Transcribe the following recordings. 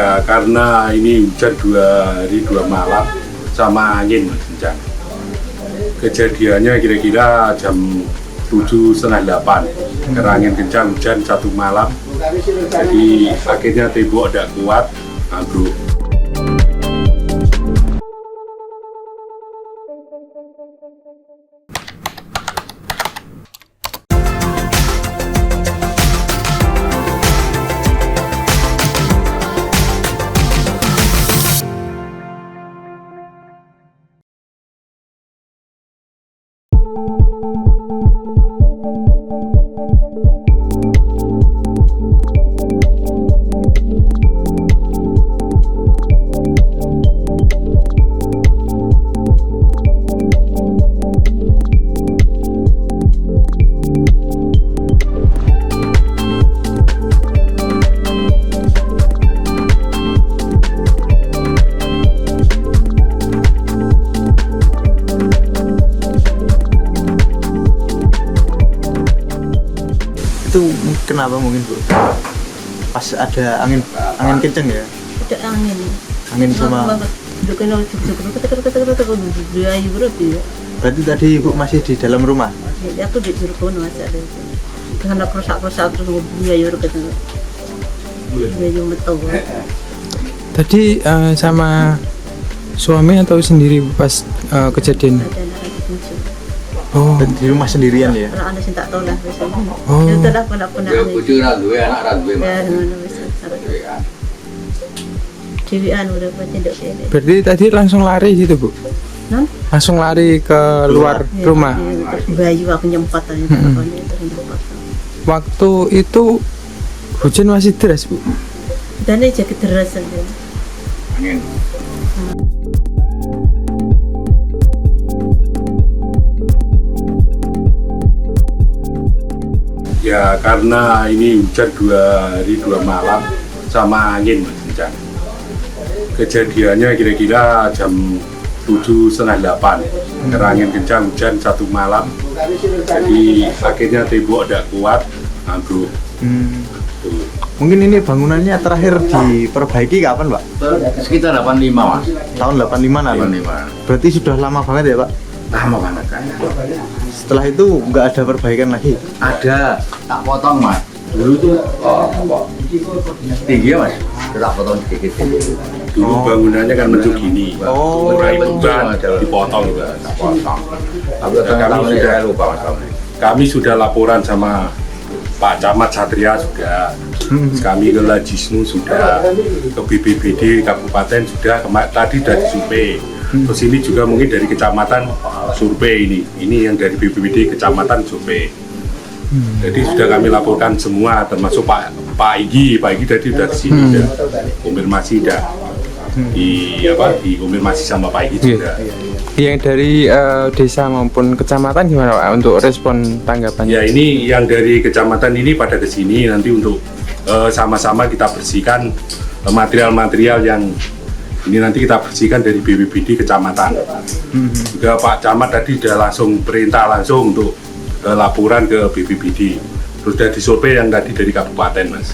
Ya karena ini hujan 2 hari 2 malam sama angin Mas, kencang. Kejadiannya kira-kira jam 7:30 8 karena angin kencang, hujan 1 malam. Jadi akhirnya tembok tidak kuat, ambruk. Itu kenapa mungkin Bu? Pas ada angin kenceng ya? Ada angin. Angin sama. Berarti tadi Ibu masih di dalam rumah? Ya, aku di juru kono aja deh. Karena kerusak terus biaya gitu. Biaya metu. Tadi sama suami atau sendiri pas kejadian? Ada anak cucu. Oh, Dan di rumah sendirian ya? Kalau anda sih tak tahu lah biasanya. Oh. Itu lah pernah Ya bojo ra duwe anak ra duwe. Ya, ngono wis. Dewean udah pacendok ini. berarti tadi langsung lari gitu Bu? Non? Langsung lari ke luar rumah? Bayu aku nyempat tadi teleponnya itu nyempat. Waktu itu hujan masih deras Bu? Dan ini jadi deras aja. Angin. Ya karena ini hujan 2 hari 2 malam sama angin Mas, kencang. Kejadiannya kira-kira jam 7:30 8 karena angin kencang, hujan 1 malam. Jadi akhirnya tembok tidak kuat, ambruk. Tuh. Mungkin ini bangunannya terakhir diperbaiki kapan Pak? Sekitar 85 Mas. Tahun 85 apa? 85. Berarti sudah lama banget ya Pak? Lama banget kan. Setelah itu nggak ada perbaikan lagi? Ada tak potong Mas. Dulu tuh tinggi ya Mas. Tak potong sedikit. Dulu bangunannya kan mencuk gini. Oh. Mulai beban dipotong juga. Tak potong. Tapi Ya, tahun ini saya lupa Mas tahun ini. Kami sudah laporan sama Pak Camat Satria sudah, kami ke Lajisnu sudah, ke BPBD Kabupaten sudah, tadi sudah disurvei. Terus ini juga mungkin dari kecamatan survei ini yang dari BPBD kecamatan survei. Jadi sudah kami laporkan semua, termasuk Pak Igi tadi sudah di sini, sudah konfirmasi sudah dikonfirmasi sama Pak Igi juga. Yang dari desa maupun kecamatan gimana Pak untuk respon tanggapannya? Ya ini yang dari kecamatan ini pada kesini nanti untuk sama-sama kita bersihkan material-material yang ini nanti kita bersihkan dari BPBD kecamatan. Juga Pak Camat tadi sudah langsung perintah langsung untuk laporan ke BPBD. Terus sudah disurvei yang tadi dari kabupaten Mas.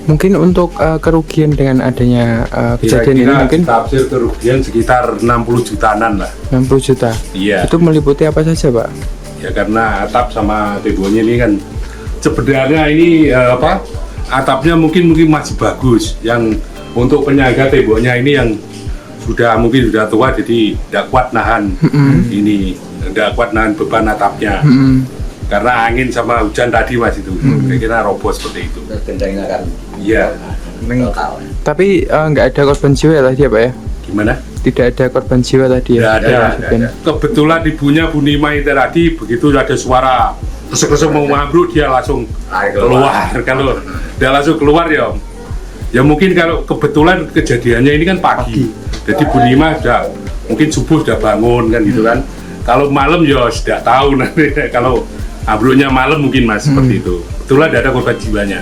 Mungkin untuk kerugian dengan adanya kejadian ini Kira-kira mungkin tafsir kerugian sekitar 60 jutaan lah. 60 juta. Iya. Itu meliputi apa saja Pak? Ya karena atap sama temboknya ini kan sebenarnya ini atapnya mungkin masih bagus. Yang untuk penyangga temboknya ini yang mungkin sudah tua jadi tidak kuat nahan ini, tidak kuat nahan beban atapnya. Karena angin sama hujan tadi Mas itu, kira-kira roboh seperti itu. Gendangnya kan. Iya. Tapi nggak ada korban jiwa tadi ya Pak ya? Gimana? Tidak ada korban jiwa tadi ya? Tidak ada. Kebetulan ibunya Bu Nima itu tadi begitu ada suara kesek-kesek mau ambruk dia langsung keluar. Kalau dia langsung keluar ya mungkin kalau kebetulan kejadiannya ini kan pagi. Jadi Bu Nima sudah mungkin subuh sudah bangun kan gitu kan. Kalau malam ya sudah tahu nanti kalau ambruknya malam mungkin Mas seperti itu. Kebetulan tidak ada korban jiwanya.